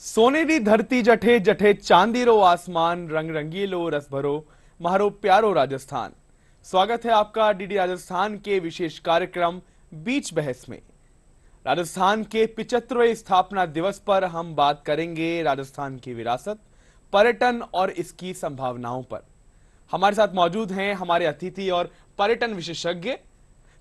सोनेरी धरती जठे जठे चांदीरो आसमान रंग रंगीलो रस भरो म्हारो प्यारो राजस्थान। स्वागत है आपका डीडी राजस्थान के विशेष कार्यक्रम बीच बहस में। राजस्थान के 75वें स्थापना दिवस पर हम बात करेंगे राजस्थान की विरासत, पर्यटन और इसकी संभावनाओं पर। हमारे साथ मौजूद हैं हमारे अतिथि और पर्यटन विशेषज्ञ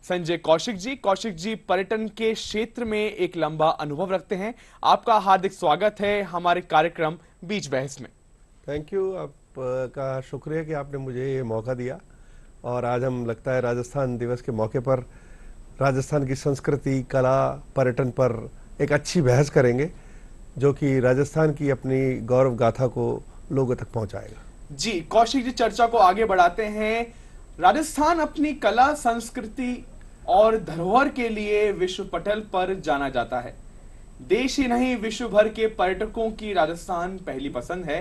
संजय कौशिक जी। कौशिक जी पर्यटन के क्षेत्र में एक लंबा अनुभव रखते हैं। आपका हार्दिक स्वागत है हमारे कार्यक्रम बीच बहस में। थैंक यू, आपका शुक्रिया कि आपने मुझे ये मौका दिया। और आज हम लगता है राजस्थान दिवस के मौके पर राजस्थान की संस्कृति, कला, पर्यटन पर एक अच्छी बहस करेंगे जो कि राजस्थान की अपनी गौरव गाथा को लोगों तक पहुंचाएगा। जी कौशिक जी, चर्चा को आगे बढ़ाते हैं। राजस्थान अपनी कला, संस्कृति और धरोहर के लिए विश्व पटल पर जाना जाता है। देश ही नहीं विश्व भर के पर्यटकों की राजस्थान पहली पसंद है।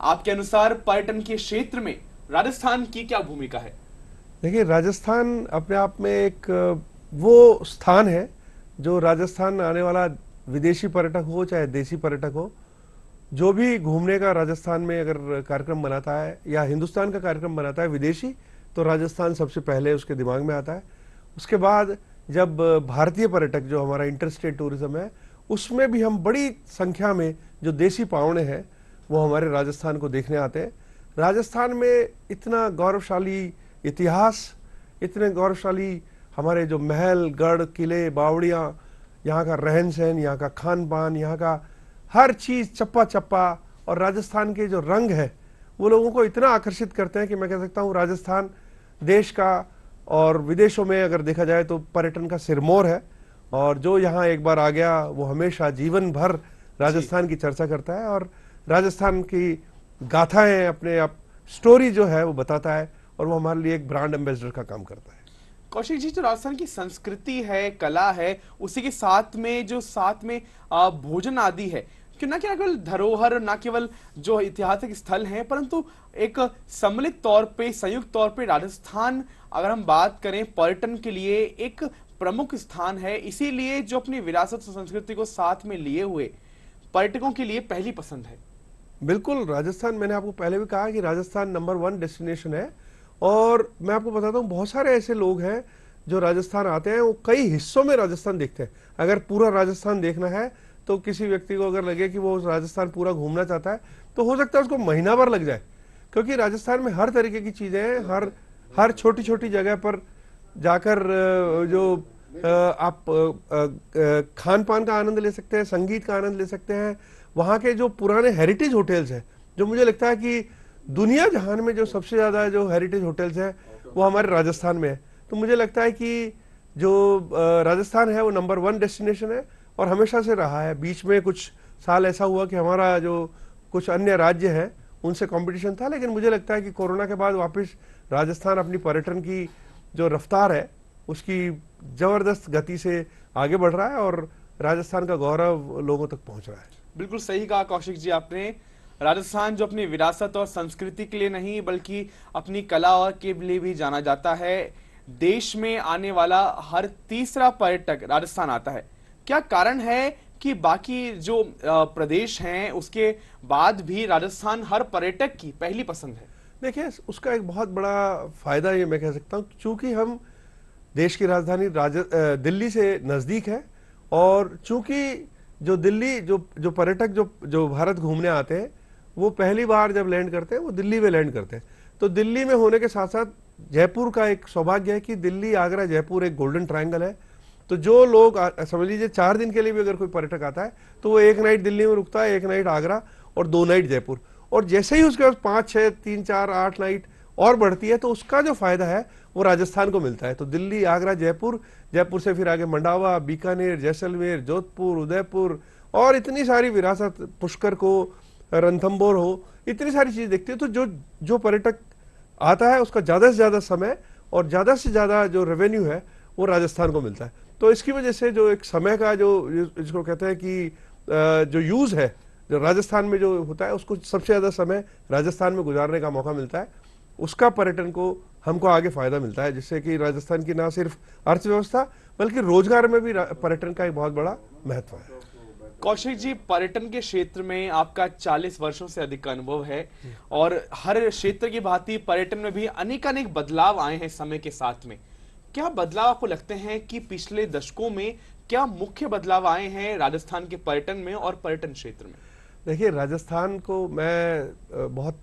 आपके अनुसार पर्यटन के क्षेत्र में राजस्थान की क्या भूमिका है? देखिए, राजस्थान अपने आप में एक वो स्थान है जो राजस्थान आने वाला विदेशी पर्यटक हो चाहे देसी पर्यटक हो, जो भी घूमने का राजस्थान में अगर कार्यक्रम बनाता है या हिंदुस्तान का कार्यक्रम बनाता है विदेशी, तो राजस्थान सबसे पहले उसके दिमाग में आता है। उसके बाद जब भारतीय पर्यटक जो हमारा इंटरस्टेट टूरिज्म है, उसमें भी हम बड़ी संख्या में जो देसी पावने हैं वो हमारे राजस्थान को देखने आते हैं। राजस्थान में इतना गौरवशाली इतिहास, इतने गौरवशाली हमारे जो महल, गढ़, किले, बावड़ियाँ, यहाँ का रहन सहन, यहाँ का खान पान, यहाँ का हर चीज़ चप्पा चप्पा, और राजस्थान के जो रंग है वो लोगों को इतना आकर्षित करते हैं कि मैं कह सकता हूँ राजस्थान देश का और विदेशों में अगर देखा जाए तो पर्यटन का सिरमौर है। और जो यहाँ एक बार आ गया वो हमेशा जीवन भर राजस्थान की चर्चा करता है और राजस्थान की गाथाएं, अपने आप स्टोरी जो है वो बताता है, और वो हमारे लिए एक ब्रांड एम्बेसडर का काम करता है। कौशिक जी, जो राजस्थान की संस्कृति है, कला है, उसी के साथ में जो भोजन आदि है, कि न केवल धरोहर, न केवल जो ऐतिहासिक स्थल हैं, परंतु एक सम्मिलित तौर पे, संयुक्त तौर पे राजस्थान अगर हम बात करें पर्यटन के लिए एक प्रमुख स्थान है। इसीलिए जो अपनी विरासत और संस्कृति को साथ में लिए हुए पर्यटकों के लिए पहली पसंद है। बिल्कुल, राजस्थान, मैंने आपको पहले भी कहा कि राजस्थान नंबर 1 डेस्टिनेशन है। और मैं आपको बताता हूँ, बहुत सारे ऐसे लोग हैं जो राजस्थान आते हैं, वो कई हिस्सों में राजस्थान देखते हैं। अगर पूरा राजस्थान देखना है तो किसी व्यक्ति को अगर लगे कि वो राजस्थान पूरा घूमना चाहता है तो हो सकता है उसको महीना भर लग जाए, क्योंकि राजस्थान में हर तरीके की चीज़ें हैं। हर छोटी छोटी जगह पर जाकर जो आप खान पान का आनंद ले सकते हैं, संगीत का आनंद ले सकते हैं। वहाँ के जो पुराने हेरिटेज होटल्स हैं, जो मुझे लगता है कि दुनिया जहान में जो सबसे ज़्यादा जो हेरिटेज होटल्स हैं वो हमारे राजस्थान में है। तो मुझे लगता है कि जो राजस्थान है वो नंबर 1 डेस्टिनेशन है और हमेशा से रहा है। बीच में कुछ साल ऐसा हुआ कि हमारा जो कुछ अन्य राज्य हैं उनसे कंपटीशन था, लेकिन मुझे लगता है कि कोरोना के बाद वापस राजस्थान अपनी पर्यटन की जो रफ्तार है उसकी ज़बरदस्त गति से आगे बढ़ रहा है और राजस्थान का गौरव लोगों तक पहुंच रहा है। बिल्कुल सही कहा कौशिक जी आपने। राजस्थान जो अपनी विरासत और संस्कृति के लिए नहीं बल्कि अपनी कला और के लिए भी जाना जाता है। देश में आने वाला हर तीसरा पर्यटक राजस्थान आता है। क्या कारण है कि बाकी जो प्रदेश हैं उसके बाद भी राजस्थान हर पर्यटक की पहली पसंद है? देखिए, उसका एक बहुत बड़ा फायदा ये मैं कह सकता हूँ, चूंकि हम देश की राजधानी दिल्ली से नज़दीक है, और चूंकि जो दिल्ली जो पर्यटक जो भारत घूमने आते हैं वो पहली बार जब लैंड करते हैं वो दिल्ली में लैंड करते हैं। तो दिल्ली में होने के साथ साथ जयपुर का एक सौभाग्य है कि दिल्ली, आगरा, जयपुर एक गोल्डन ट्रायंगल है। तो जो लोग समझ लीजिए 4 दिन के लिए भी अगर कोई पर्यटक आता है तो वो 1 नाइट दिल्ली में रुकता है, 1 नाइट आगरा और 2 नाइट जयपुर, और जैसे ही उसके पास 5, 6, 3, 4, 8 नाइट और बढ़ती है तो उसका जो फायदा है वो राजस्थान को मिलता है। तो दिल्ली, आगरा, जयपुर, जयपुर से फिर आगे मंडावा, बीकानेर, जैसलमेर, जोधपुर, उदयपुर, और इतनी सारी विरासत, पुष्कर को, रणथंभौर हो, इतनी सारी चीज़ देखती है। तो जो पर्यटक आता है उसका ज़्यादा से ज़्यादा समय और ज़्यादा से ज़्यादा जो रेवेन्यू है वो राजस्थान को मिलता है। तो इसकी वजह से जो एक समय का जो जिसको कहते हैं कि जो यूज़ है, जो राजस्थान में जो होता है, उसको सबसे ज़्यादा समय राजस्थान में गुजारने का मौका मिलता है। उसका पर्यटन को हमको आगे फ़ायदा मिलता है, जिससे कि राजस्थान की ना सिर्फ अर्थव्यवस्था बल्कि रोजगार में भी पर्यटन का एक बहुत बड़ा महत्व है। कौशिक जी, पर्यटन के क्षेत्र में आपका 40 वर्षों से अधिक का अनुभव है और हर क्षेत्र की भांति पर्यटन में भी अनेक बदलाव आए हैं समय के साथ में। क्या बदलाव आपको लगते हैं कि पिछले दशकों में क्या मुख्य बदलाव आए हैं राजस्थान के पर्यटन में और पर्यटन क्षेत्र में? देखिए, राजस्थान को मैं बहुत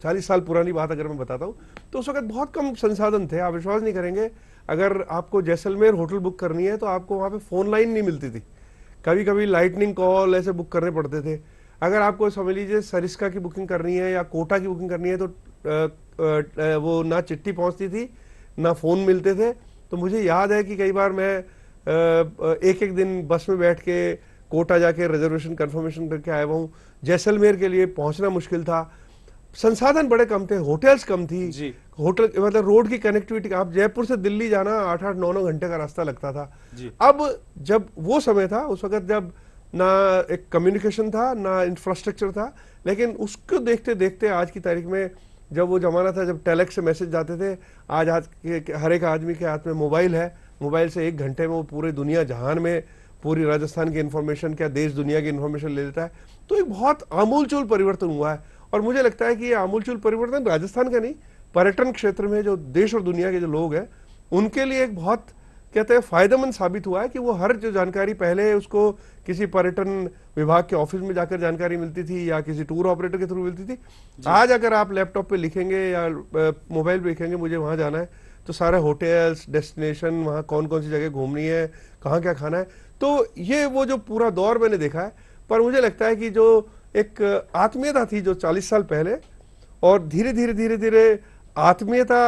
40 साल पुरानी बात अगर मैं बताता हूँ तो उस वक्त बहुत कम संसाधन थे। आप विश्वास नहीं करेंगे, अगर आपको जैसलमेर होटल बुक करनी है तो आपको वहाँ पे फोन लाइन नहीं मिलती थी। कभी कभी लाइटनिंग कॉल ऐसे बुक करने पड़ते थे। अगर आपको समझ लीजिए सरिस्का की बुकिंग करनी है या कोटा की बुकिंग करनी है तो वो ना चिट्ठी पहुंचती थी ना फोन मिलते थे। तो मुझे याद है कि कई बार मैं एक एक दिन बस में बैठ के कोटा जाके रिजर्वेशन कंफर्मेशन करके आया हूँ। जैसलमेर के लिए पहुंचना मुश्किल था, संसाधन बड़े कम थे, होटल्स कम थी जी। होटल मतलब रोड की कनेक्टिविटी, आप जयपुर से दिल्ली जाना 8-8 9-9 घंटे का रास्ता लगता था जी। अब जब वो समय था, उस वक्त जब ना एक कम्युनिकेशन था ना इंफ्रास्ट्रक्चर था, लेकिन उसको देखते देखते आज की तारीख में जब वो जमाना था जब टेलेक्स से मैसेज जाते थे, आज के हर एक आदमी के हाथ में मोबाइल है। मोबाइल से 1 घंटे में वो पूरे दुनिया जहान में पूरी राजस्थान की इन्फॉर्मेशन, क्या देश दुनिया की इन्फॉर्मेशन ले लेता है। तो एक बहुत आमूलचूल परिवर्तन हुआ है और मुझे लगता है कि ये आमूलचूल परिवर्तन राजस्थान का नहीं, पर्यटन क्षेत्र में जो देश और दुनिया के जो लोग हैं उनके लिए एक बहुत कहते हैं फायदेमंद साबित हुआ है कि वो हर जो जानकारी पहले उसको किसी पर्यटन विभाग के ऑफिस में जाकर जानकारी मिलती थी या किसी टूर ऑपरेटर के थ्रू मिलती थी। आज अगर आप लैपटॉप पे लिखेंगे या मोबाइल पे लिखेंगे मुझे वहां जाना है तो सारे होटल्स, डेस्टिनेशन, वहां कौन कौन सी जगह घूमनी है, कहाँ क्या खाना है, तो ये वो जो पूरा दौर मैंने देखा है। पर मुझे लगता है कि जो एक आत्मीयता थी जो 40 साल पहले, और धीरे धीरे आत्मीयता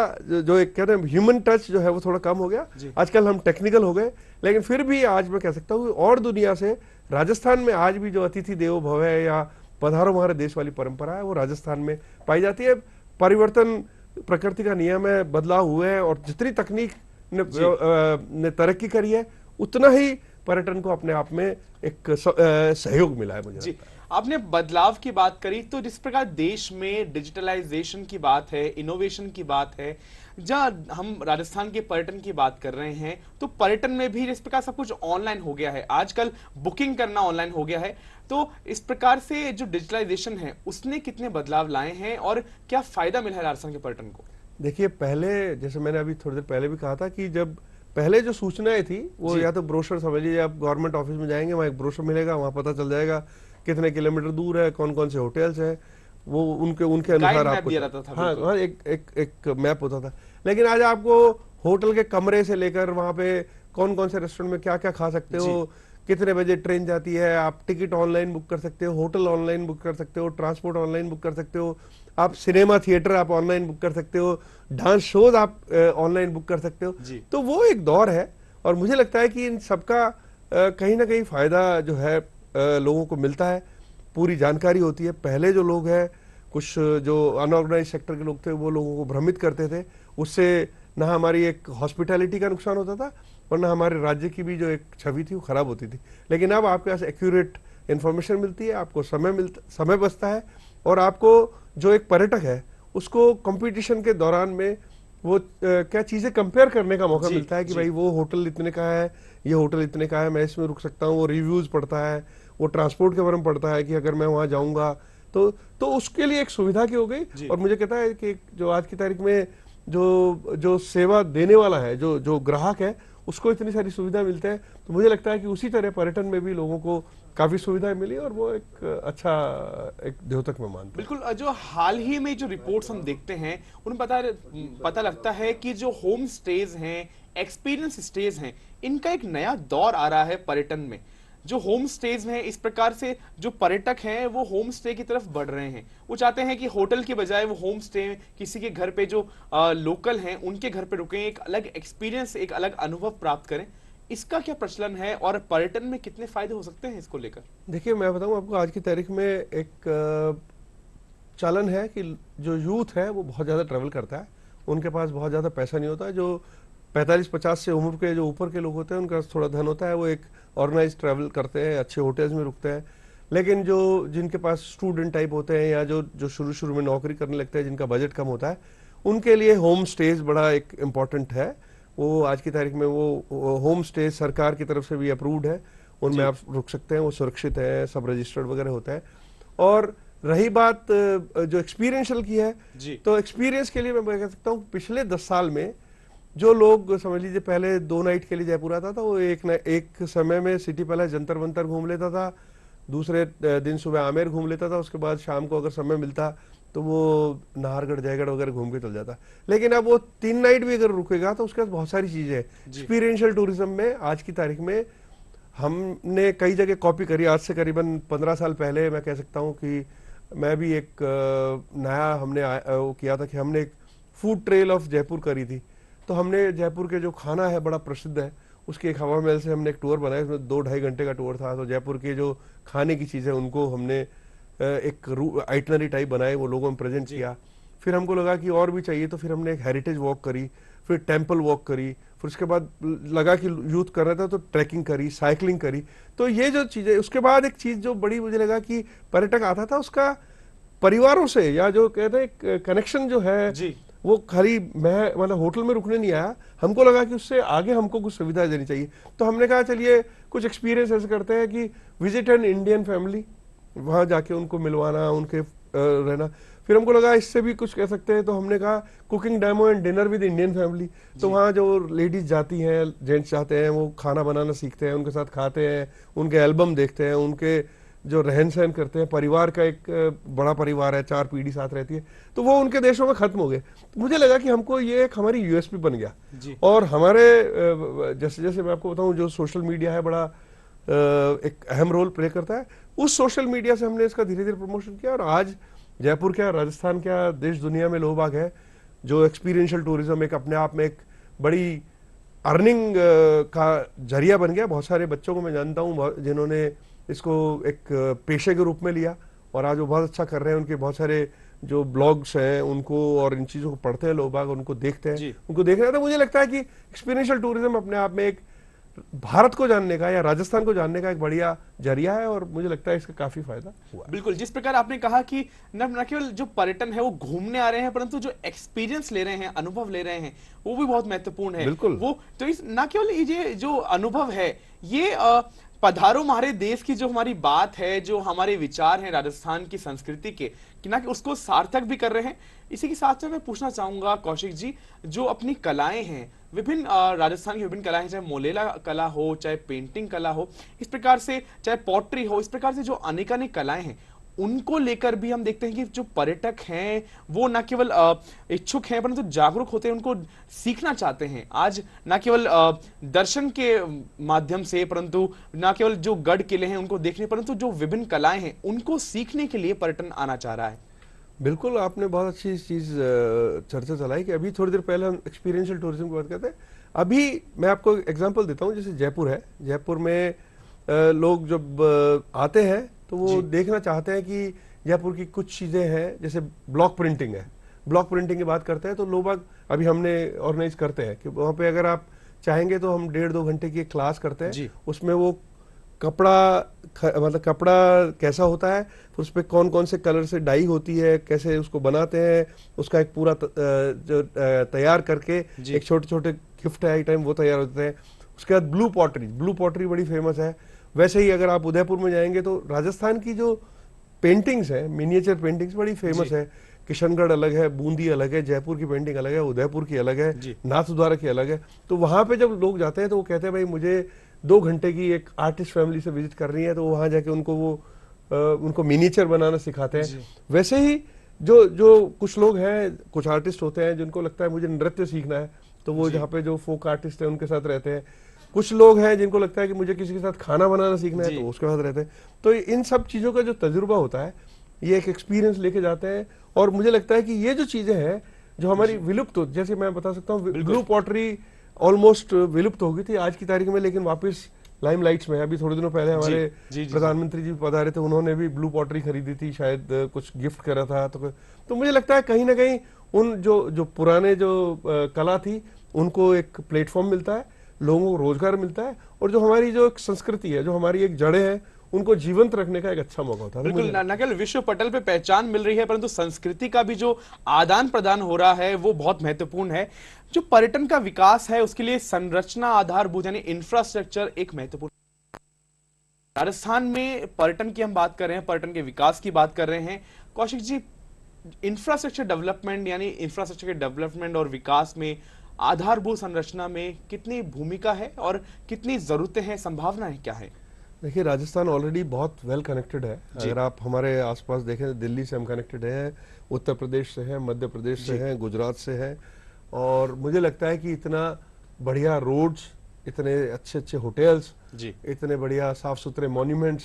जो एक कहते हैं ह्यूमन टच जो है वो थोड़ा कम हो गया। आजकल हम टेक्निकल हो गए, लेकिन फिर भी आज मैं कह सकता हूँ और दुनिया से राजस्थान में आज भी जो अतिथि देवो भव है या पधारो हमारे देश वाली परंपरा है वो राजस्थान में पाई जाती है। परिवर्तन प्रकृति का नियम है, बदलाव हुए हैं और जितनी तकनीक ने तरक्की करी है उतना ही पर्यटन को अपने आप में एक सहयोग मिला है मुझे लगता है। आपने बदलाव की बात करी, तो जिस प्रकार देश में डिजिटलाइजेशन की बात है, इनोवेशन की बात है, जहां हम राजस्थान के पर्यटन की बात कर रहे हैं तो पर्यटन में भी जिस प्रकार सब कुछ ऑनलाइन हो गया है, आजकल बुकिंग करना ऑनलाइन हो गया है, तो इस प्रकार से जो डिजिटलाइजेशन है उसने कितने बदलाव लाए हैं और क्या फायदा मिला है राजस्थान के पर्यटन को? देखिए, पहले जैसे मैंने अभी थोड़ी देर पहले भी कहा था कि जब पहले जो सूचनाएं थी वो या तो ब्रोशर समझ लीजिए, आप गवर्नमेंट ऑफिस में जाएंगे वहां एक ब्रोशर मिलेगा, वहां पता चल जाएगा कितने किलोमीटर दूर है, कौन कौन से होटल्स है, वो उनके अनुसार आपको हाँ एक मैप होता था। लेकिन आज आपको होटल के कमरे से लेकर वहां पे कौन कौन से रेस्टोरेंट में क्या क्या खा सकते हो, कितने बजे ट्रेन जाती है, आप टिकट ऑनलाइन बुक कर सकते हो, होटल ऑनलाइन बुक कर सकते हो, ट्रांसपोर्ट ऑनलाइन बुक कर सकते हो, आप सिनेमा थिएटर आप ऑनलाइन बुक कर सकते हो, डांस शोज आप ऑनलाइन बुक कर सकते हो। तो वो एक दौर है और मुझे लगता है कि इन सबका कहीं ना कहीं फायदा जो है लोगों को मिलता है, पूरी जानकारी होती है। पहले जो लोग हैं, कुछ जो अनऑर्गेनाइज सेक्टर के लोग थे, वो लोगों को भ्रमित करते थे, उससे ना हमारी एक हॉस्पिटैलिटी का नुकसान होता था और ना हमारे राज्य की भी जो एक छवि थी वो खराब होती थी। लेकिन अब आपके पास एक्यूरेट इंफॉर्मेशन मिलती है, आपको समय बचता है और आपको जो एक पर्यटक है उसको कंपटीशन के दौरान में वो क्या चीजें कंपेयर करने का मौका मिलता है कि भाई वो होटल इतने का है, ये होटल इतने का है, मैं इसमें रुक सकता हूँ, वो रिव्यूज पढ़ता है, वो ट्रांसपोर्ट के बारे में पढ़ता है कि अगर मैं वहां जाऊंगा तो उसके लिए एक सुविधा की हो गई। और मुझे कहता है कि जो आज की तारीख में जो सेवा देने वाला है, जो ग्राहक है, उसको इतनी सारी सुविधा मिलते हैं, तो मुझे लगता है कि उसी तरह पर्यटन में भी लोगों को काफी सुविधाएं मिली और वो एक अच्छा एक द्योतक में मानते हैं। बिल्कुल, जो हाल ही में जो रिपोर्ट्स हम देखते हैं उनमें पता लगता है कि जो होम स्टेज हैं, एक्सपीरियंस स्टेज हैं, इनका एक नया दौर आ रहा है पर्यटन में। जो होम स्टेज हैं, इस प्रकार से जो पर्यटक हैं वो होम स्टे की तरफ बढ़ रहे हैं। वो चाहते हैं कि होटल की बजाय वो होम स्टे किसी के घर पे जो लोकल हैं उनके घर पे रुकें, एक अलग एक्सपीरियंस, एक अलग अनुभव प्राप्त करें। इसका क्या प्रचलन है और पर्यटन में कितने फायदे हो सकते हैं इसको लेकर? देखिए, मैं बताऊं आपको, आज की तारीख में एक चलन है कि जो यूथ है वो बहुत ज्यादा ट्रेवल करता है, उनके पास बहुत ज्यादा पैसा नहीं होता है। जो 45-50 से उम्र के जो ऊपर के लोग होते हैं उनका थोड़ा धन होता है, वो एक ऑर्गेनाइज ट्रैवल करते हैं, अच्छे होटल्स में रुकते हैं। लेकिन जो जिनके पास स्टूडेंट टाइप होते हैं या जो शुरू में नौकरी करने लगते हैं, जिनका बजट कम होता है, उनके लिए होम स्टेज बड़ा एक इम्पॉर्टेंट है। वो आज की तारीख में वो होम स्टे सरकार की तरफ से भी अप्रूव्ड है उनमें आप रुक सकते हैं, वो सुरक्षित है, सब रजिस्टर्ड वगैरह होता है। और रही बात जो एक्सपीरियंशियल की है, तो एक्सपीरियंस के लिए मैं कह सकता हूँ पिछले 10 साल में जो लोग समझ लीजिए पहले 2 नाइट के लिए जयपुर आता था, वो एक समय में सिटी पैलेस जंतर मंतर घूम लेता था, दूसरे दिन सुबह आमेर घूम लेता था, उसके बाद शाम को अगर समय मिलता तो वो नाहरगढ़ जयगढ़ वगैरह घूम के चल जाता। लेकिन अब वो 3 नाइट भी अगर रुकेगा तो उसके बाद बहुत सारी चीजें हैं एक्सपीरियंशियल टूरिज्म में। आज की तारीख में हमने कई जगह कॉपी करी। आज से करीबन 15 साल पहले मैं कह सकता हूँ कि मैं भी एक नया हमने वो किया था कि हमने एक फूड ट्रेल ऑफ जयपुर करी थी। तो हमने जयपुर के जो खाना है बड़ा प्रसिद्ध है, उसके एक हवा महल से हमने एक टूर बनाया, उसमें 2-2.5 घंटे का टूर था। तो जयपुर के जो खाने की चीज़ें उनको हमने एक आइटनरी टाइप बनाए, वो लोगों में प्रेजेंट किया। फिर हमको लगा कि और भी चाहिए, तो फिर हमने एक हेरिटेज वॉक करी, फिर टेम्पल वॉक करी, फिर उसके बाद लगा कि यूथ कर रहा था तो ट्रैकिंग करी, साइकिलिंग करी। तो ये जो चीज़ें, उसके बाद एक चीज़ जो बड़ी मुझे लगा कि पर्यटक आता था उसका परिवारों से, या जो कहते हैं कनेक्शन जो है जी। वो खाली मैं मतलब होटल में रुकने नहीं आया, हमको लगा कि उससे आगे हमको कुछ सुविधा देनी चाहिए। तो हमने कहा चलिए कुछ एक्सपीरियंस ऐसे करते हैं कि विजिट एन इंडियन फैमिली, वहाँ जाके उनको मिलवाना, उनके रहना। फिर हमको लगा इससे भी कुछ कह सकते हैं, तो हमने कहा cooking demo and dinner with Indian family. तो वहाँ जो लेडीज जाती हैं, जेंट्स जाते हैं, वो खाना बनाना सीखते हैं, उनके साथ खाते हैं, उनके एल्बम देखते हैं, उनके जो रहन सहन करते हैं, परिवार का एक बड़ा परिवार है, 4 पीढ़ी साथ रहती है, तो वो उनके देशों में खत्म हो गए। तो मुझे लगा कि हमको ये एक हमारी यूएसपी बन गया। और हमारे जैसे जैसे मैं आपको बताऊं, जो सोशल मीडिया है बड़ा एक अहम रोल प्ले करता है, उस सोशल मीडिया से हमने इसका धीरे धीरे प्रमोशन किया। और आज जयपुर क्या, राजस्थान क्या, देश दुनिया में लोग बाग है जो एक्सपीरियंशियल टूरिज्म एक अपने आप में एक बड़ी अर्निंग का जरिया बन गया। बहुत सारे बच्चों को मैं जानता हूँ जिन्होंने इसको एक पेशे के रूप में लिया और आज वो बहुत अच्छा कर रहे हैं। उनके बहुत सारे जो ब्लॉग्स हैं उनको, और इन चीज़ों को पढ़ते हैं लोग बाग, उनको देखते हैं, उनको देख रहे हैं। तो मुझे लगता है कि एक्सपीरियंशियल टूरिज्म अपने आप में एक भारत को जानने का या राजस्थान को जानने का एक बढ़िया जरिया है, और मुझे लगता है इसका काफी फायदा हुआ। बिल्कुल, जिस प्रकार आपने कहा कि न केवल जो पर्यटन है वो घूमने आ रहे हैं, परंतु जो एक्सपीरियंस ले रहे हैं, अनुभव ले रहे हैं, वो भी बहुत महत्वपूर्ण है। बिल्कुल। वो तो इस न केवल ये जो अनुभव है, ये पधारो हमारे देश की जो हमारी बात है, जो हमारे विचार हैं राजस्थान की संस्कृति के, कि ना कि उसको सार्थक भी कर रहे हैं। इसी के साथ में मैं पूछना चाहूंगा कौशिक जी, जो अपनी कलाएं हैं, विभिन्न राजस्थान की विभिन्न कलाएं, चाहे मोलेला कला हो, चाहे पेंटिंग कला हो, इस प्रकार से, चाहे पॉटरी हो, इस प्रकार से जो अनेकानेक कलाएं हैं, उनको लेकर भी हम देखते हैं कि जो पर्यटक हैं वो न केवल इच्छुक हैं, परंतु जागरूक होते हैं, उनको सीखना चाहते हैं। आज न केवल दर्शन के माध्यम से, परंतु न केवल जो गढ़ किले हैं उनको देखने, परंतु जो विभिन्न कलाएं हैं उनको सीखने के लिए पर्यटन आना चाह रहा है। बिल्कुल, आपने बहुत अच्छी चीज चर्चा चलाई कि अभी थोड़ी देर पहले हम एक्सपीरियंशियल टूरिज्म की बात करते हैं। अभी मैं आपको एग्जांपल देता हूँ, जैसे जयपुर है, जयपुर में लोग जब आते हैं तो वो देखना चाहते हैं कि जयपुर की कुछ चीजें हैं, जैसे ब्लॉक प्रिंटिंग है। ब्लॉक प्रिंटिंग की बात करते हैं तो लोग अभी हमने ऑर्गेनाइज करते हैं कि वहाँ पे अगर आप चाहेंगे तो हम 1.5-2 घंटे की क्लास करते हैं। उसमें वो कपड़ा मतलब कपड़ा कैसा होता है, उस पर कौन कौन से कलर से डाई होती है, कैसे उसको बनाते हैं, उसका एक पूरा जो तैयार करके एक छोटे छोटे गिफ्ट आइटम वो तैयार होते हैं। उसके बाद ब्लू पॉटरी बड़ी फेमस है। वैसे ही अगर आप उदयपुर में जाएंगे तो राजस्थान की जो पेंटिंग्स है, मिनिएचर पेंटिंग्स बड़ी फेमस है। किशनगढ़ अलग है, बूंदी अलग है, जयपुर की पेंटिंग अलग है, उदयपुर की अलग है, नाथद्वारा की अलग है। तो वहां पे जब लोग जाते हैं तो वो कहते हैं भाई मुझे 2 घंटे की एक आर्टिस्ट फैमिली से विजिट करनी है, तो वहां जाके उनको उनको मिनिएचर बनाना सिखाते हैं। वैसे ही जो कुछ लोग हैं, कुछ आर्टिस्ट होते हैं जिनको लगता है मुझे नृत्य सीखना है, तो वो जहाँ पे जो फोक आर्टिस्ट है उनके साथ रहते हैं। कुछ लोग हैं जिनको लगता है कि मुझे किसी के साथ खाना बनाना सीखना है, तो उसके साथ रहते हैं। तो इन सब चीजों का जो तजुर्बा होता है, ये एक एक्सपीरियंस लेके जाते हैं। और मुझे लगता है कि ये जो चीजें हैं जो हमारी विलुप्त हो, जैसे मैं बता सकता हूँ ब्लू पॉटरी ऑलमोस्ट विलुप्त हो गई थी आज की तारीख में, लेकिन वापस लाइमलाइट्स में है। अभी थोड़े दिनों पहले हमारे प्रधानमंत्री जी पधारे थे, उन्होंने भी ब्लू पॉटरी खरीदी थी, शायद कुछ गिफ्ट करा था। तो मुझे लगता है कहीं ना कहीं उन जो पुराने जो कला थी उनको एक प्लेटफॉर्म मिलता है, लोगों को रोजगार मिलता है, और जो हमारी जो संस्कृति है, जो हमारी एक जड़ें हैं, उनको जीवंत रखने का एक अच्छा मौका होता है। बिल्कुल, न केवल विश्व पटल पे पहचान मिल रही है, परंतु संस्कृति का भी जो आदान प्रदान हो रहा है वो बहुत महत्वपूर्ण है। जो पर्यटन का विकास है उसके लिए संरचना आधारभूत यानी इंफ्रास्ट्रक्चर एक महत्वपूर्ण राजस्थान में पर्यटन की हम बात कर रहे हैं, पर्यटन के विकास की बात कर रहे हैं। कौशिक जी, इंफ्रास्ट्रक्चर डेवलपमेंट यानी इंफ्रास्ट्रक्चर के डेवलपमेंट और विकास में आधारभूत संरचना में कितनी भूमिका है और कितनी जरूरतें हैं, संभावनाएं क्या है? देखिए, राजस्थान ऑलरेडी बहुत वेल कनेक्टेड है। जी। अगर आप हमारे आसपास देखें, दिल्ली से हम कनेक्टेड हैं, उत्तर प्रदेश से हैं, मध्य प्रदेश से जी। हैं, गुजरात से हैं। और मुझे लगता है कि इतना बढ़िया रोड्स, इतने अच्छे अच्छे होटल्स, जी। इतने बढ़िया साफ सुथरे मॉन्यूमेंट्स,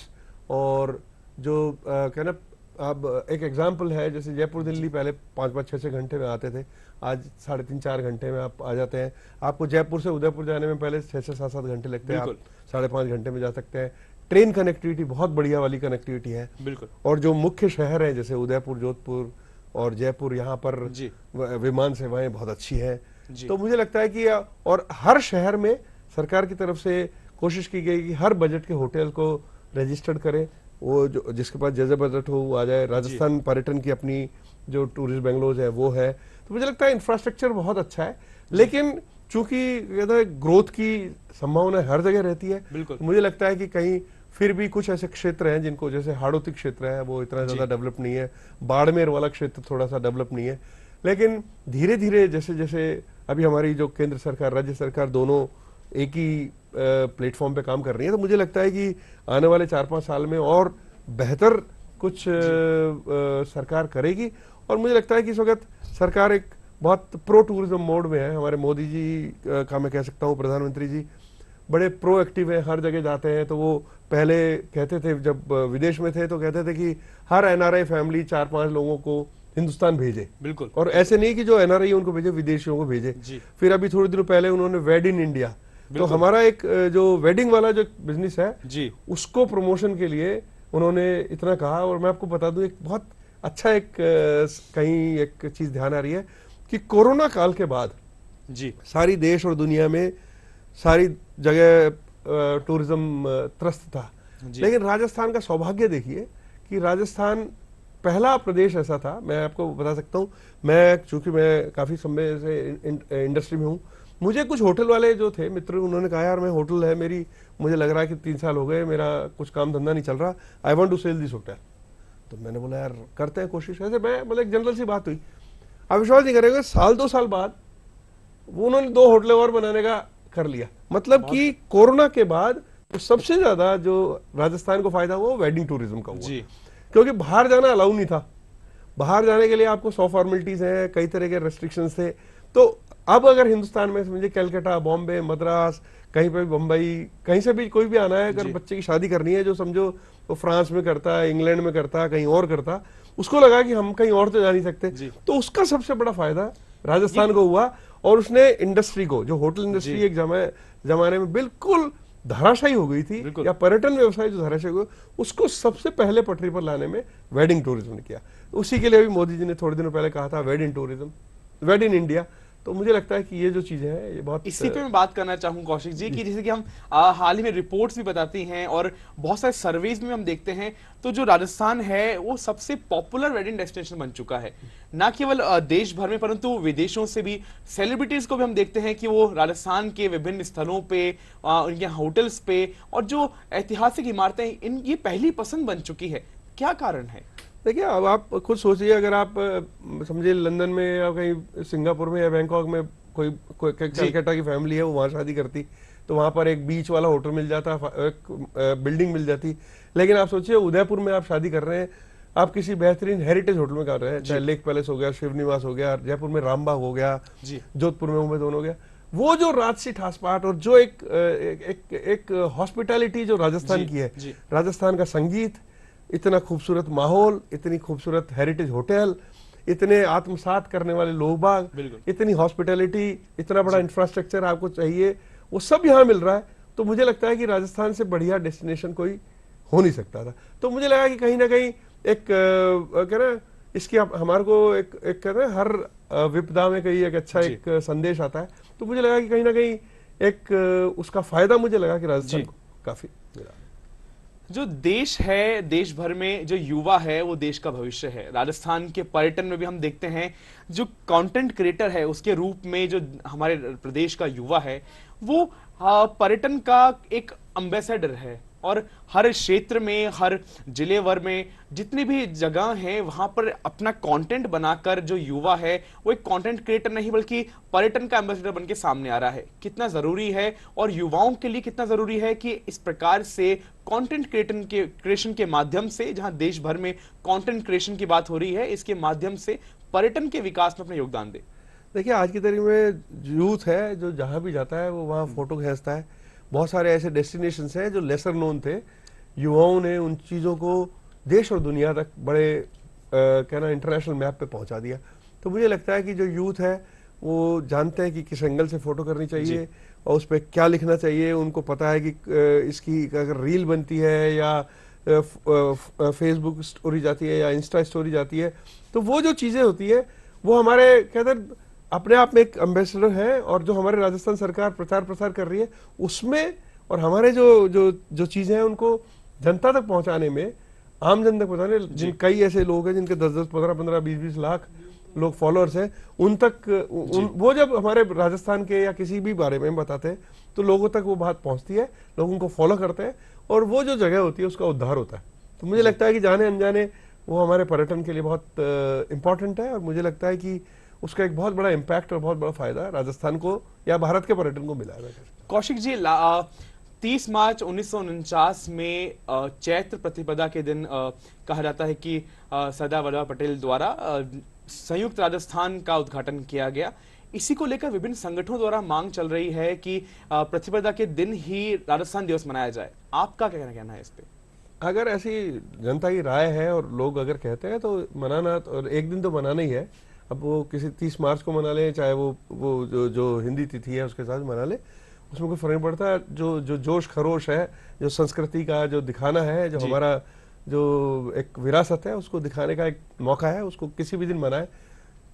और जो कहना, अब एक एग्जाम्पल है, जैसे जयपुर दिल्ली पहले 5-5, 6-6 घंटे में आते थे, आज 3.5-4 घंटे में आप आ जाते हैं। आपको जयपुर से उदयपुर जाने में पहले 6-7 घंटे लगते हैं, आप बिल्कुल। 5.5 घंटे में जा सकते हैं। ट्रेन कनेक्टिविटी बहुत बढ़िया वाली कनेक्टिविटी है। बिल्कुल। और जो मुख्य शहर है जैसे उदयपुर, जोधपुर और जयपुर, यहाँ पर जी। विमान सेवाएं बहुत अच्छी हैं। जी। तो मुझे लगता है कि और हर शहर में सरकार की तरफ से कोशिश की गई कि हर बजट के होटल को रजिस्टर्ड करें, वो जो जिसके पास जैसे बजट हो वो आ जाए। राजस्थान पर्यटन की अपनी जो टूरिस्ट बेंगलोर है वो है। तो मुझे लगता है इंफ्रास्ट्रक्चर बहुत अच्छा है, लेकिन चूंकि ग्रोथ की संभावना हर जगह रहती है, बिल्कुल। मुझे लगता है कि कहीं फिर भी कुछ ऐसे क्षेत्र हैं जिनको, जैसे हाड़ौती क्षेत्र है, वो इतना ज्यादा डेवलप नहीं है। बाड़मेर वाला क्षेत्र थोड़ा सा डेवलप नहीं है। लेकिन धीरे धीरे जैसे जैसे अभी हमारी जो केंद्र सरकार, राज्य सरकार दोनों एक ही प्लेटफॉर्म पे काम कर रही है, तो मुझे लगता है कि आने वाले 4-5 साल में और बेहतर कुछ सरकार करेगी। और मुझे लगता है कि इस वक्त सरकार एक बहुत प्रो टूरिज्म मोड में है। हमारे मोदी जी का मैं कह सकता हूँ, प्रधानमंत्री जी बड़े प्रोएक्टिव हैं, हर जगह जाते हैं। तो वो पहले कहते थे, जब विदेश में थे तो कहते थे कि हर एनआरआई फैमिली 4-5 लोगों को हिंदुस्तान भेजे। बिल्कुल। और ऐसे नहीं कि जो एनआरआई उनको भेजे, विदेशियों को भेजे। फिर अभी थोड़े दिनों पहले उन्होंने वेड इन इंडिया, तो हमारा एक जो वेडिंग वाला जो बिजनेस है जी, उसको प्रमोशन के लिए उन्होंने इतना कहा। और मैं आपको बता दूं, एक बहुत अच्छा एक कहीं एक चीज ध्यान आ रही है कि कोरोना काल के बाद जी, सारी देश और दुनिया में सारी जगह टूरिज्म त्रस्त था, लेकिन राजस्थान का सौभाग्य देखिए कि राजस्थान पहला प्रदेश ऐसा था। मैं आपको बता सकता हूँ, मैं चूंकि मैं काफी समय से इंडस्ट्री में हूँ, मुझे कुछ होटल वाले जो थे मित्र, उन्होंने कहा यार मैं होटल है मेरी, मुझे लग रहा है कि 3 साल हो गए मेरा कुछ काम धंधा नहीं चल रहा, I want to sell this hotel. तो मैंने बोला यार करते हैं कोशिश। ऐसे मैं मतलब एक जनरल सी बात हुई, आप विश्वास नहीं करेंगे, 1-2 साल बाद वो उन्होंने 2 होटलें और बनाने का कर लिया। मतलब कि कोरोना के बाद तो सबसे ज्यादा जो राजस्थान को फायदा हुआ वो वेडिंग टूरिज्म का हुआ, क्योंकि बाहर जाना अलाउ नहीं था। बाहर जाने के लिए आपको 100 फॉर्मेलिटीज हैं, कई तरह के रेस्ट्रिक्शंस थे। तो अब अगर हिंदुस्तान में समझिए कलकत्ता, बॉम्बे, मद्रास, कहीं पे बम्बई, कहीं से भी कोई भी आना है, अगर बच्चे की शादी करनी है, जो समझो वो फ्रांस में करता है, इंग्लैंड में करता है, कहीं और करता, उसको लगा कि हम कहीं और तो जा नहीं सकते, तो उसका सबसे बड़ा फायदा राजस्थान को हुआ। और उसने इंडस्ट्री को, जो होटल इंडस्ट्री एक जमाने में बिल्कुल धराशायी हो गई थी, या पर्यटन व्यवसाय जो धराशायी हो, उसको सबसे पहले पटरी पर लाने में वेडिंग टूरिज्म ने किया। उसी के लिए अभी मोदी जी ने थोड़े दिनों पहले कहा था वेड इन टूरिज्म, वेड इन इंडिया। तो मुझे लगता है कि ये जो चीजें हैं ये बहुत, इसी पे मैं बात करना चाहूँ कौशिक जी कि जैसे कि हम हाल ही में रिपोर्ट्स भी बताती हैं और बहुत सारे सर्वेज में हम देखते हैं, तो जो राजस्थान है वो सबसे पॉपुलर वेडिंग डेस्टिनेशन बन चुका है, ना केवल देश भर में परंतु विदेशों से भी सेलिब्रिटीज को भी हम देखते हैं कि वो राजस्थान के विभिन्न स्थलों पे, उनके होटल्स पे, और जो ऐतिहासिक इमारतें इन ये पहली पसंद बन चुकी है। क्या कारण है? देखिए, अब आप खुद सोचिए, अगर आप समझिए लंदन में या कहीं सिंगापुर में या बैंकॉक में कोई कलकत्ता की फैमिली है, वो वहां शादी करती, तो वहां पर एक बीच वाला होटल मिल जाता, एक बिल्डिंग मिल जाती। लेकिन आप सोचिए उदयपुर में आप शादी कर रहे हैं, आप किसी बेहतरीन हेरिटेज होटल में कर रहे हैं, चाहे लेक पैलेस हो गया, शिवनिवास हो गया, जयपुर में रामबाग हो गया, जोधपुर में उमेदोन हो गया, वो जो राजसी ठासपाट और जो एक हॉस्पिटैलिटी जो राजस्थान की है, राजस्थान का संगीत, इतना खूबसूरत माहौल, इतनी खूबसूरत हेरिटेज होटल, इतने आत्मसात करने वाले लोग बाग, इतनी हॉस्पिटैलिटी, इतना बड़ा इंफ्रास्ट्रक्चर आपको चाहिए, वो सब यहाँ मिल रहा है। तो मुझे लगता है कि राजस्थान से बढ़िया डेस्टिनेशन कोई हो नहीं सकता था। तो मुझे लगा कि कहीं ना कहीं एक क्या ना, इसकी हमारे को एक कहते हैं हर विपदा में कहीं एक अच्छा एक संदेश आता है। तो मुझे लगा कि कहीं ना कहीं एक उसका फायदा मुझे लगा कि राजस्थान को काफी मिला। जो देश है, देश भर में जो युवा है वो देश का भविष्य है। राजस्थान के पर्यटन में भी हम देखते हैं जो कंटेंट क्रिएटर है उसके रूप में जो हमारे प्रदेश का युवा है वो पर्यटन का एक एम्बेसडर है, और हर क्षेत्र में, हर जिले भर में जितनी भी जगह हैं वहां पर अपना कंटेंट बनाकर जो युवा है वो एक कंटेंट क्रिएटर नहीं बल्कि पर्यटन का एम्बेसडर बनके सामने आ रहा है। कितना जरूरी है और युवाओं के लिए कितना जरूरी है कि इस प्रकार से कंटेंट क्रिएशन के माध्यम से, जहां देश भर में कंटेंट क्रिएशन की बात हो रही है, इसके माध्यम से पर्यटन के विकास में अपना योगदान दे। देखिए, आज की तारीख में यूथ है जो जहाँ भी जाता है वो वहाँ फोटो खींचता है। बहुत सारे ऐसे डेस्टिनेशंस हैं जो लेसर नोन थे, युवाओं ने उन चीज़ों को देश और दुनिया तक बड़े कहना इंटरनेशनल मैप पे पहुंचा दिया। तो मुझे लगता है कि जो यूथ है वो जानते हैं कि किस एंगल से फोटो करनी चाहिए और उस पर क्या लिखना चाहिए। उनको पता है कि इसकी अगर रील बनती है या फेसबुक स्टोरी जाती है या इंस्टा स्टोरी जाती है, तो वो जो चीज़ें होती है वो हमारे कहते हैं अपने आप में एक एम्बेसडर है। और जो हमारे राजस्थान सरकार प्रचार प्रसार कर रही है उसमें, और हमारे जो जो जो चीजें हैं उनको जनता तक पहुंचाने में, आम जन तक पहुंचाने, जिन कई ऐसे लोग हैं जिनके 10-10, 15-15, 20-20 लाख लोग फॉलोअर्स हैं, उन तक वो जब हमारे राजस्थान के या किसी भी बारे में बताते हैं तो लोगों तक वो बात पहुंचती है, लोग उनको फॉलो करते हैं और वो जो जगह होती है उसका उद्धार होता है। तो मुझे लगता है कि जाने अनजाने वो हमारे पर्यटन के लिए बहुत इंपॉर्टेंट है और मुझे लगता है कि उसका एक बहुत बड़ा इम्पैक्ट और बहुत बड़ा फायदा राजस्थान को या भारत के पर्यटन को मिला है। कौशिक जी, 30 मार्च 1949 में चैत्र प्रतिपदा के दिन कहा जाता है कि सरदार वल्लभ भाई पटेल द्वारा संयुक्त राजस्थान का उद्घाटन किया गया। इसी को लेकर विभिन्न संगठनों द्वारा मांग चल रही है कि प्रतिपदा के दिन ही राजस्थान दिवस मनाया जाए। आपका क्या कहना है इस पे? अगर ऐसी जनता की राय है और लोग अगर कहते हैं तो मनाना, तो एक दिन तो मनाना ही है। अब वो किसी 30 मार्च को मना ले, चाहे वो जो हिंदी तिथि है उसके साथ मना ले, उसमें कोई फर्क नहीं पड़ता। जो जोश खरोश है, जो संस्कृति का जो दिखाना है, जो हमारा जो एक विरासत है उसको दिखाने का एक मौका है, उसको किसी भी दिन मनाए,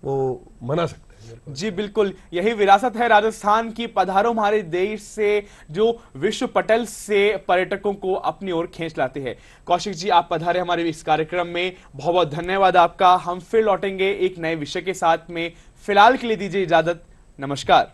वो मना सकते हैं। जी बिल्कुल, यही विरासत है राजस्थान की। पधारो हमारे देश से जो विश्व पटल से पर्यटकों को अपनी ओर खींच लाते हैं। कौशिक जी, आप पधारे हमारे इस कार्यक्रम में, बहुत बहुत धन्यवाद आपका। हम फिर लौटेंगे एक नए विषय के साथ में। फिलहाल के लिए दीजिए इजाजत, नमस्कार।